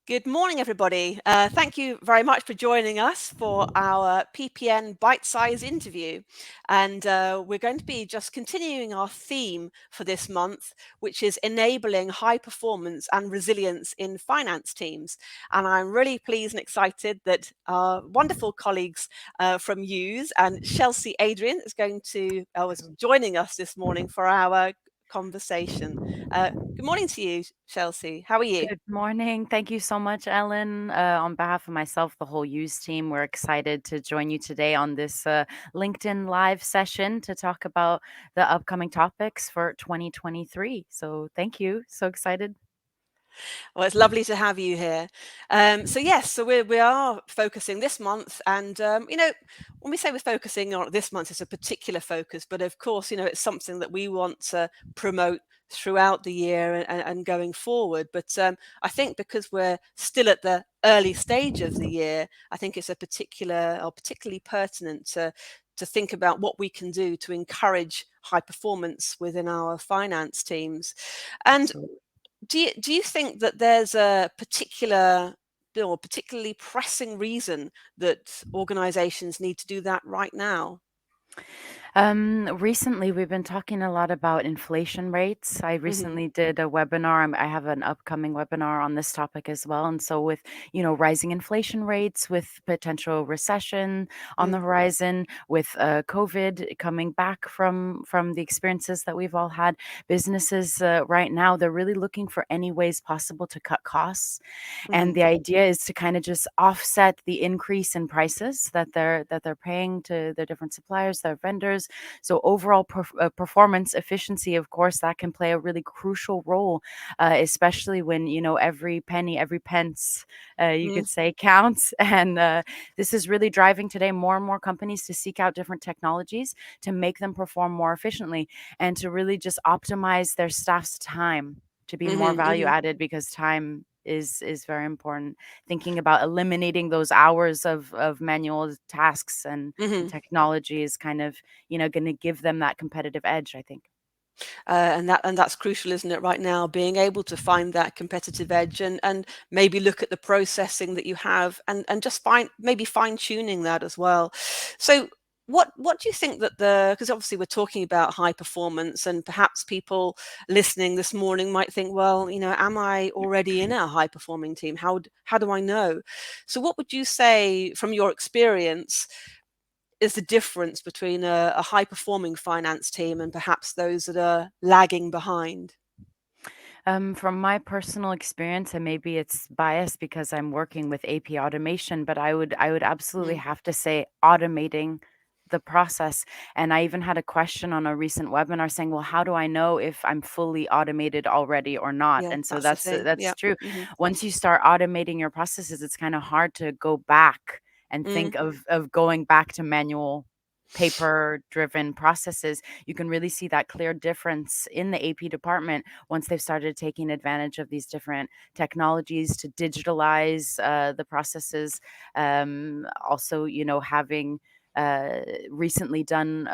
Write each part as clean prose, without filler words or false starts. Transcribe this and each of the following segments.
Good morning, everybody. Thank you very much for joining us for our PPN bite-size interview. And we're going to be just continuing our theme for this month, which is enabling high performance and resilience in finance teams. And I'm really pleased and excited that our wonderful colleagues from Hughes and Chelsea Adrian was joining us this morning for our conversation. Good morning to you, Chelsea. How are you? Good morning. Thank you so much, Ellen. On behalf of myself, the whole use team, we're excited to join you today on this LinkedIn live session to talk about the upcoming topics for 2023. So thank you. So excited. Well, it's lovely to have you here. So we are focusing this month, and when we say we're focusing on this month, it's a particular focus, but of course, it's something that we want to promote throughout the year and going forward. But I think because we're still at the early stage of the year, I think it's particularly pertinent to think about what we can do to encourage high performance within our finance teams. And Absolutely. do you think that there's a particularly pressing reason that organizations need to do that right now? Recently, we've been talking a lot about inflation rates. I Hmm. recently did a webinar. I have an upcoming webinar on this topic as well. And so, with rising inflation rates, with potential recession on the Mm. horizon, with COVID coming back from the experiences that we've all had, businesses right now they're really looking for any ways possible to cut costs. And Hmm. the idea is to kind of just offset the increase in prices that they're paying to their different suppliers, their vendors. So overall performance efficiency, of course, that can play a really crucial role, especially when every penny, every pence, you Mm. could say, counts. And this is really driving today more and more companies to seek out different technologies to make them perform more efficiently and to really just optimize their staff's time to be more Hmm. value Hmm. added, because time is very important. Thinking about eliminating those hours of manual tasks and Hmm. technology is kind of going to give them that competitive edge, I think. And that's crucial, isn't it, right now, being able to find that competitive edge and maybe look at the processing that you have and just maybe fine tuning that as well. So what do you think that because obviously we're talking about high performance, and perhaps people listening this morning might think, well, am I already in a high performing team? How do I know? So what would you say from your experience is the difference between a high performing finance team and perhaps those that are lagging behind? From my personal experience, and maybe it's biased because I'm working with AP automation, but I would absolutely Mm. have to say automating the process. And I even had a question on a recent webinar saying, well, how do I know if I'm fully automated already or not? Yeah, And so that's the that's thing. that's Yeah. true. Hmm. Once you start automating your processes, it's kind of hard to go back and Mm. think of going back to manual paper driven processes. You can really see that clear difference in the AP department once they've started taking advantage of these different technologies to digitalize the processes. Also, having recently done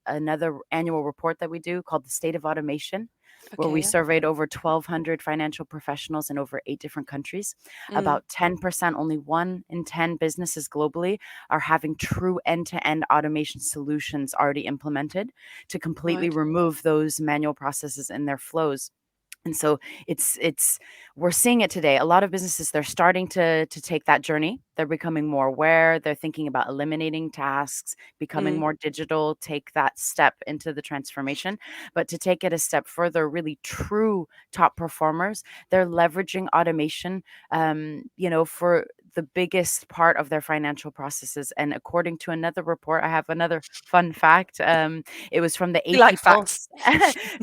another annual report that we do called the State of Automation, where Okay. we Yeah. surveyed over 1,200 financial professionals in over 8 different countries. Mm. About 10%, only 1 in 10 businesses globally, are having true end-to-end automation solutions already implemented to completely Right. remove those manual processes in their flows. And so it's we're seeing it today. A lot of businesses, they're starting to take that journey. They're becoming more aware. They're thinking about eliminating tasks, becoming Mm. more digital, take that step into the transformation. But to take it a step further, really true top performers, they're leveraging automation, for the biggest part of their financial processes. And according to another report, I have another fun fact. It was from the We like AP facts. Pulse,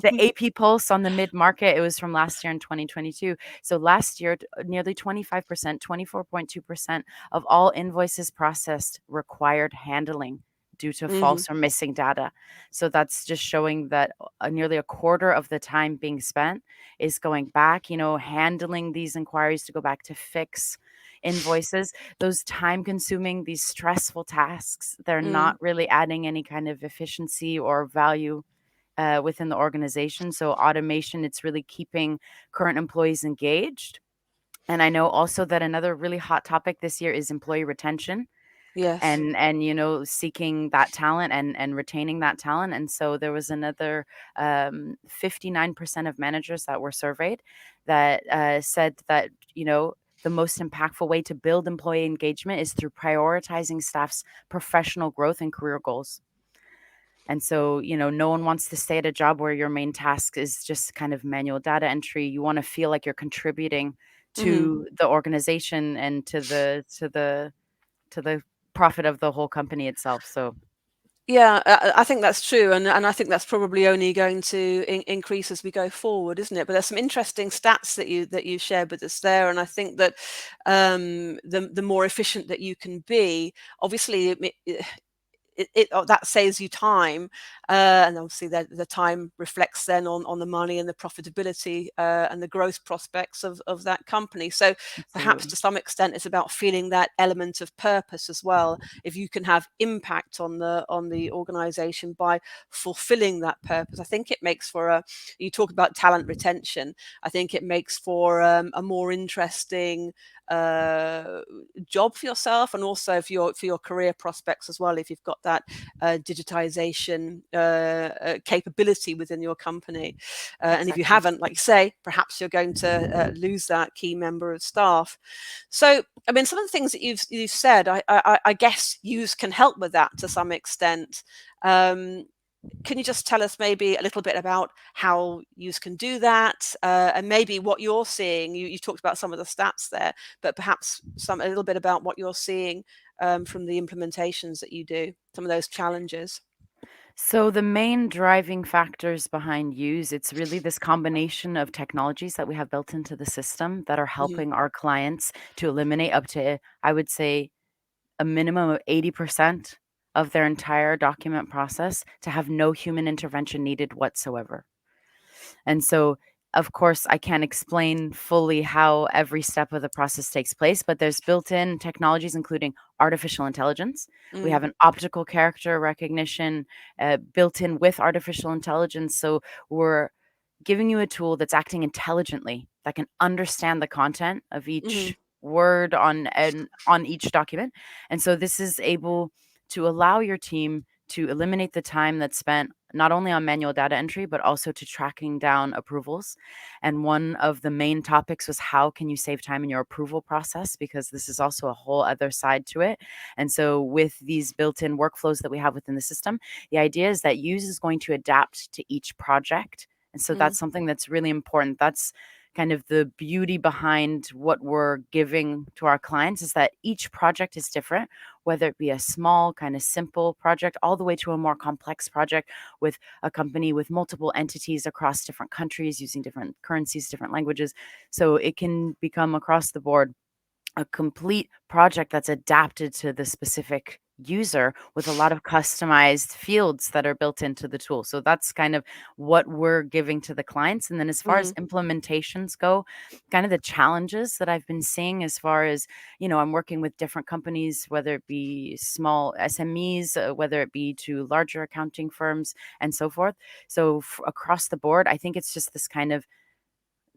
the AP Pulse on the mid market. It was from last year in 2022. So last year, nearly 25%, 24.2% of all invoices processed required handling due to Hmm. false or missing data. So that's just showing that nearly a quarter of the time being spent is going back, handling these inquiries to go back to fix invoices. Those time consuming, these stressful tasks, they're Mm. not really adding any kind of efficiency or value within the organization. So automation, it's really keeping current employees engaged And I know also that another really hot topic this year is employee retention Yes. and seeking that talent and retaining that talent. And so there was another 59% of managers that were surveyed that said that the most impactful way to build employee engagement is through prioritizing staff's professional growth and career goals. And so, no one wants to stay at a job where your main task is just kind of manual data entry. You want to feel like you're contributing Hmm. to the organization and to the profit of the whole company itself. So, Yeah, I think that's true, and I think that's probably only going to increase as we go forward, isn't it? But there's some interesting stats that you shared with us there, and I think that the more efficient that you can be, obviously, that saves you time, and obviously the time reflects then on the money and the profitability and the growth prospects of that company. So perhaps absolutely. to some extent it's about feeling that element of purpose as well. If you can have impact on the organization by fulfilling that purpose, I think it makes for you talk about talent retention, I think it makes for a more interesting uh, job for yourself, and also for your career prospects as well, if you've got that digitization capability within your company. And if you Exactly. haven't, like you say, perhaps you're going to lose that key member of staff. So, I mean, some of the things that you've said, I guess use can help with that to some extent. Um, can you just tell us maybe a little bit about how you can do that, and maybe what you're seeing? You talked about some of the stats there, but perhaps a little bit about what you're seeing from the implementations that you do, some of those challenges. So the main driving factors behind use, it's really this combination of technologies that we have built into the system that are Hmm. helping our clients to eliminate up to, I would say, a minimum of 80% of their entire document process to have no human intervention needed whatsoever. And so, of course, I can't explain fully how every step of the process takes place, but there's built in technologies, including artificial intelligence. We Mm, have an optical character recognition built in with artificial intelligence. So we're giving you a tool that's acting intelligently, that can understand the content of hmm. each word on each document. And so this is able to allow your team to eliminate the time that's spent not only on manual data entry but also to tracking down approvals. And one of the main topics was how can you save time in your approval process, because this is also a whole other side to it. And so with these built-in workflows that we have within the system, the idea is that use is going to adapt to each project. And so Mm, that's something that's really important. That's kind of the beauty behind what we're giving to our clients, is that each project is different, whether it be a small kind of simple project all the way to a more complex project with a company with multiple entities across different countries using different currencies, different languages. So it can become across the board a complete project that's adapted to the specific user with a lot of customized fields that are built into the tool. So that's kind of what we're giving to the clients. And then as far as mhm, implementations go, kind of the challenges that I've been seeing as far as, I'm working with different companies, whether it be small SMEs, whether it be to larger accounting firms and so forth. So across the board, I think it's just this kind of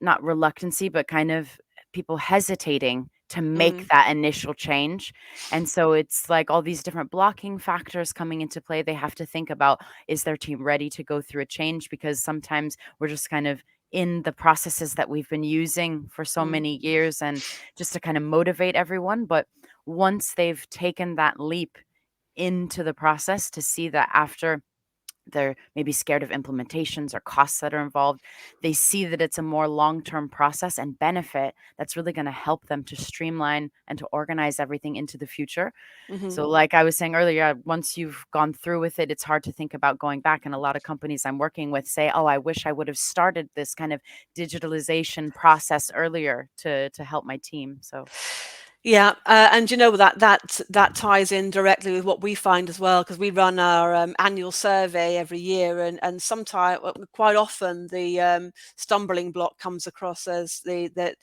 not reluctancy, but kind of people hesitating to make mm, that initial change. And so it's like all these different blocking factors coming into play. They have to think about, is their team ready to go through a change? Because sometimes we're just kind of in the processes that we've been using for so mm, many years and just to kind of motivate everyone. But once they've taken that leap into the process to see that after they're maybe scared of implementations or costs that are involved, they see that it's a more long-term process and benefit that's really going to help them to streamline and to organize everything into the future. mhm. So like I was saying earlier, once you've gone through with it, it's hard to think about going back. And a lot of companies I'm working with say, oh, I wish I would have started this kind of digitalization process earlier to help my team. So Yeah, and you know that ties in directly with what we find as well, because we run our annual survey every year, and sometimes, quite often, the stumbling block comes across as that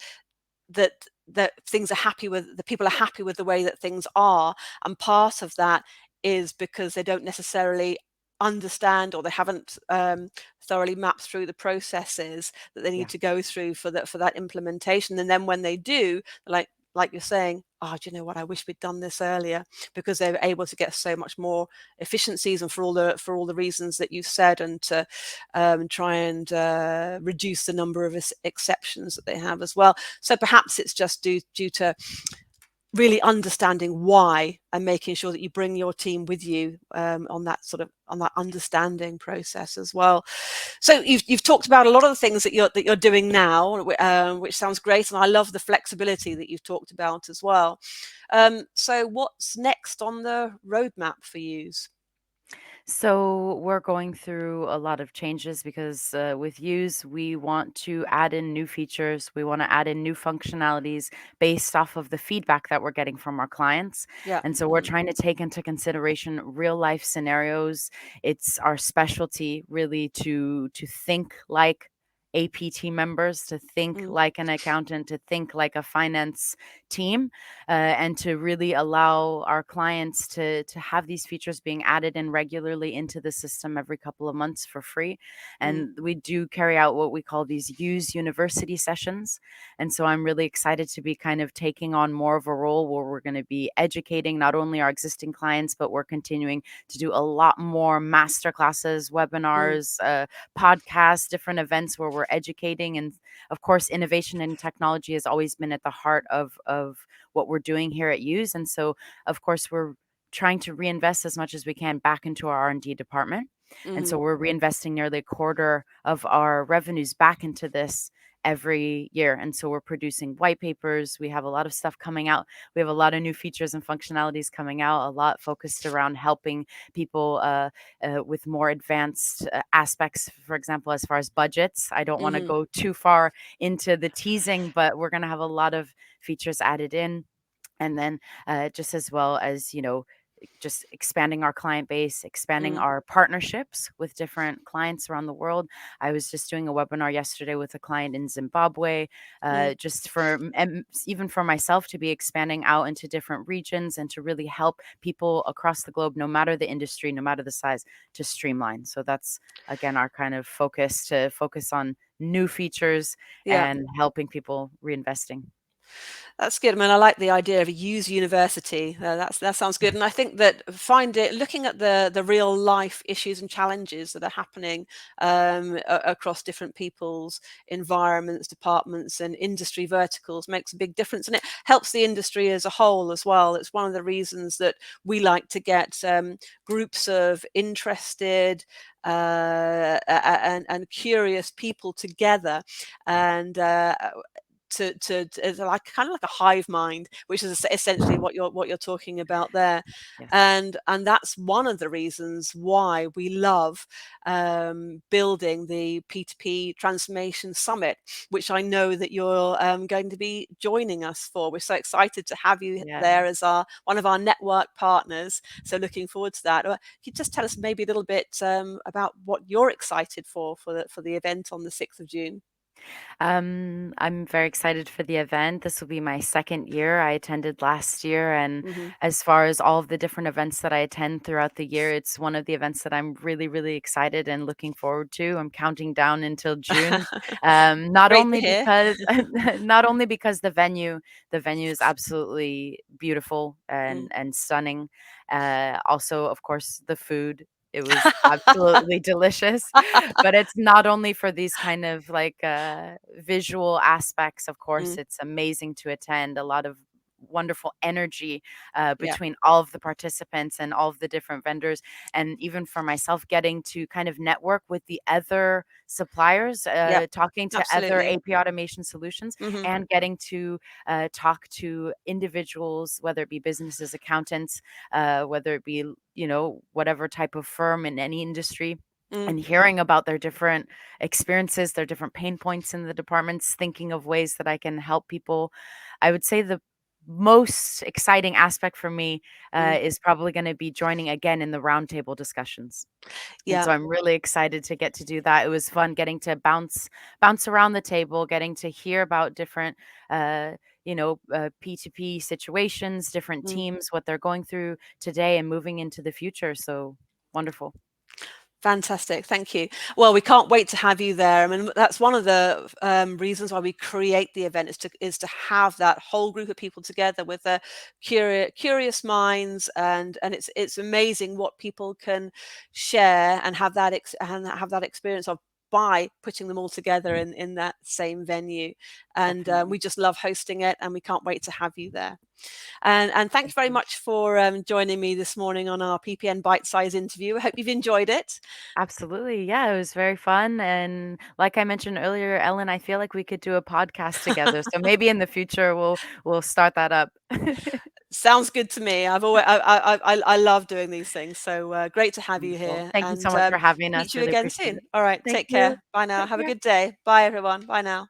that things are happy with the people are happy with the way that things are, and part of that is because they don't necessarily understand, or they haven't thoroughly mapped through the processes that they need Yeah. to go through for that implementation. And then when they do, like you're saying, oh, do you know what? I wish we'd done this earlier, because they're able to get so much more efficiencies, and for all the reasons that you said, and to try and reduce the number of exceptions that they have as well. So perhaps it's just due to really understanding why, and making sure that you bring your team with you on that understanding process as well. So you've talked about a lot of the things that you're doing now, which sounds great, and I love the flexibility that you've talked about as well. So what's next on the roadmap for Use? So we're going through a lot of changes because with Use, we want to add in new features. We want to add in new functionalities based off of the feedback that we're getting from our clients. Yeah. And so we're trying to take into consideration real life scenarios. It's our specialty really to think like APT members, to think Mm, like an accountant, to think like a finance team, and to really allow our clients to have these features being added in regularly into the system every couple of months for free. mm, And we do carry out what we call these Use University sessions. And so I'm really excited to be kind of taking on more of a role where we're going to be educating not only our existing clients, but we're continuing to do a lot more master classes, mm, webinars, podcasts, different events where we're educating. And of course, innovation and technology has always been at the heart of what we're doing here at Use. And so, of course, we're trying to reinvest as much as we can back into our R&D department. And mm, so we're reinvesting nearly a quarter of our revenues back into this every year. And so we're producing white papers. We have a lot of stuff coming out. We have a lot of new features and functionalities coming out, a lot focused around helping people with more advanced aspects, for example, as far as budgets. I don't want to mm, go too far into the teasing, but we're going to have a lot of features added in. And then just as well as, just expanding our client base, expanding mm, our partnerships with different clients around the world. I was just doing a webinar yesterday with a client in Zimbabwe, mm, just for, and even for myself to be expanding out into different regions and to really help people across the globe, no matter the industry, no matter the size, to streamline. So that's, again, our kind of focus, to focus on new features yeah. and helping people reinvesting. That's good. I mean, I like the idea of a use university. That sounds good. And I think that looking at the real life issues and challenges that are happening across different people's environments, departments, and industry verticals makes a big difference, and it helps the industry as a whole as well. It's one of the reasons that we like to get groups of interested and curious people together, and to it's like kind of like a hive mind, which is essentially what you're talking about there. Yes. And that's one of the reasons why we love building the P2P Transformation Summit, which I know that you're going to be joining us for. We're so excited to have you Yeah. there as our one of our network partners, so looking forward to that. Can you just tell us maybe a little bit about what you're excited for the event on the 6th of June? I'm very excited for the event. This will be my second year. I attended last year. And Hmm. as far as all of the different events that I attend throughout the year, it's one of the events that I'm really, really excited and looking forward to. I'm counting down until June. Not Great to only hear. because not only because the venue is absolutely beautiful Mm. and stunning. Also, of course, the food. It was absolutely delicious. But it's not only for these kind of like visual aspects. Of course, Mm. it's amazing to attend. A lot of wonderful energy Yeah, between all of the participants and all of the different vendors, and even for myself, getting to kind of network with the other suppliers, yeah, talking to other absolutely. AP automation solutions, Hmm. and getting to talk to individuals, whether it be businesses, accountants, whether it be whatever type of firm in any industry, Mm. and hearing about their different experiences, their different pain points in the departments, thinking of ways that I can help people. I would say the most exciting aspect for me Mm. is probably going to be joining again in the roundtable discussions. And Yeah. so I'm really excited to get to do that. It was fun getting to bounce around the table, getting to hear about different P2P situations, different Mm. teams, what they're going through today and moving into the future. So wonderful. Fantastic, thank you. Well, we can't wait to have you there. I mean, that's one of the reasons why we create the event is to have that whole group of people together with their curious minds, and it's amazing what people can share and have that experience of by putting them all together in that same venue. And we Definitely. just love hosting it, and we can't wait to have you there. And thanks Thank very you. much for joining me this morning on our PPN Bite Size interview. I hope you've enjoyed it. Absolutely. Yeah, it was very fun. And like I mentioned earlier, Ellen, I feel like we could do a podcast together. So maybe in the future we'll start that up. Sounds good to me. I love doing these things. So great to have you Wonderful. here, Thank you so and much for having meet us. you Really again appreciate soon. it. All right, Thank take you. care. Bye now. Take Have a care. good day. Bye everyone. Bye now.